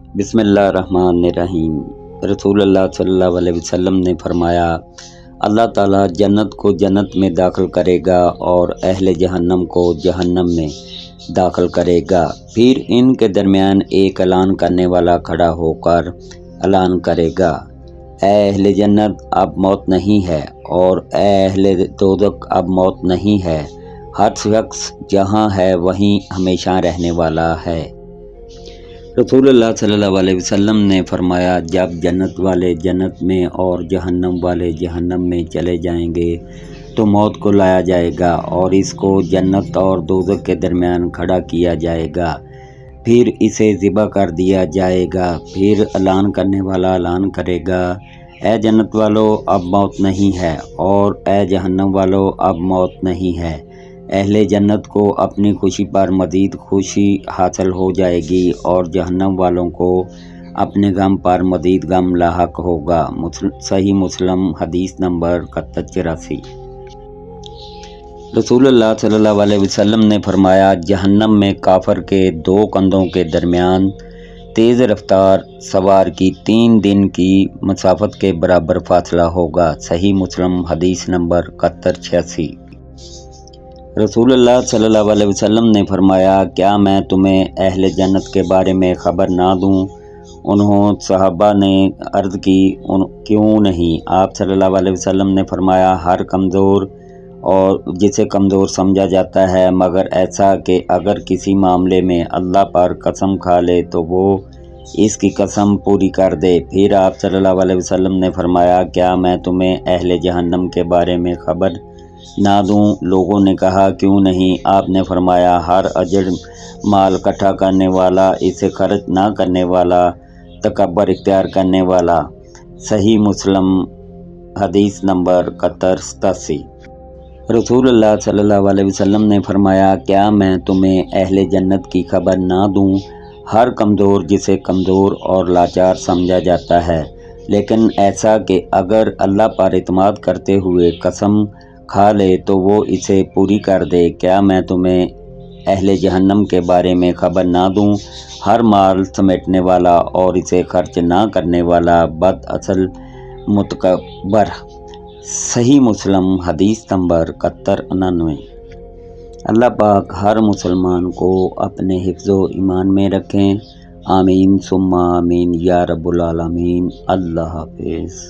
بسم اللہ الرحمن الرحیم۔ رسول اللہ صلی اللہ علیہ وسلم نے فرمایا، اللہ تعالیٰ جنت کو جنت میں داخل کرے گا اور اہل جہنم کو جہنم میں داخل کرے گا۔ پھر ان کے درمیان ایک اعلان کرنے والا کھڑا ہو کر اعلان کرے گا، اے اہل جنت اب موت نہیں ہے، اور اے اہل دوزخ اب موت نہیں ہے، ہر شخص جہاں ہے وہیں ہمیشہ رہنے والا ہے۔ رسول اللہ صلی اللہ علیہ وسلم نے فرمایا، جب جنت والے جنت میں اور جہنم والے جہنم میں چلے جائیں گے تو موت کو لایا جائے گا اور اس کو جنت اور دوزخ کے درمیان کھڑا کیا جائے گا، پھر اسے ذبح کر دیا جائے گا۔ پھر اعلان کرنے والا اعلان کرے گا، اے جنت والو اب موت نہیں ہے، اور اے جہنم والو اب موت نہیں ہے۔ اہل جنت کو اپنی خوشی پر مزید خوشی حاصل ہو جائے گی اور جہنم والوں کو اپنے غم پر مزید غم لاحق ہوگا۔ صحیح مسلم حدیث نمبر 7184۔ رسول اللہ صلی اللہ علیہ وسلم نے فرمایا، جہنم میں کافر کے دو کندھوں کے درمیان تیز رفتار سوار کی 3 دن کی مسافت کے برابر فاصلہ ہوگا۔ صحیح مسلم حدیث نمبر 7186۔ رسول اللہ صلی اللہ علیہ وسلم نے فرمایا، کیا میں تمہیں اہل جنت کے بارے میں خبر نہ دوں؟ انہوں صحابہ نے عرض کی، کیوں نہیں؟ آپ صلی اللہ علیہ وسلم نے فرمایا، ہر کمزور اور جسے کمزور سمجھا جاتا ہے، مگر ایسا کہ اگر کسی معاملے میں اللہ پر قسم کھا لے تو وہ اس کی قسم پوری کر دے۔ پھر آپ صلی اللہ علیہ وسلم نے فرمایا، کیا میں تمہیں اہل جہنم کے بارے میں خبر نہ دوں؟ لوگوں نے کہا، کیوں نہیں؟ آپ نے فرمایا، ہر اجڑ مال اکٹھا کرنے والا، اسے خرچ نہ کرنے والا، تکبر اختیار کرنے والا۔ صحیح مسلم حدیث نمبر 7187۔ رسول اللہ صلی اللہ علیہ وسلم نے فرمایا، کیا میں تمہیں اہل جنت کی خبر نہ دوں؟ ہر کمزور جسے کمزور اور لاچار سمجھا جاتا ہے، لیکن ایسا کہ اگر اللہ پر اعتماد کرتے ہوئے قسم کھا لے تو وہ اسے پوری کر دے۔ کیا میں تمہیں اہل جہنم کے بارے میں خبر نہ دوں؟ ہر مال سمیٹنے والا اور اسے خرچ نہ کرنے والا، بد اصل، متکبر۔ صحیح مسلم حدیث نمبر 7199۔ اللہ پاک ہر مسلمان کو اپنے حفظ و ایمان میں رکھیں، آمین ثم آمین یا رب العالمین۔ اللہ حافظ۔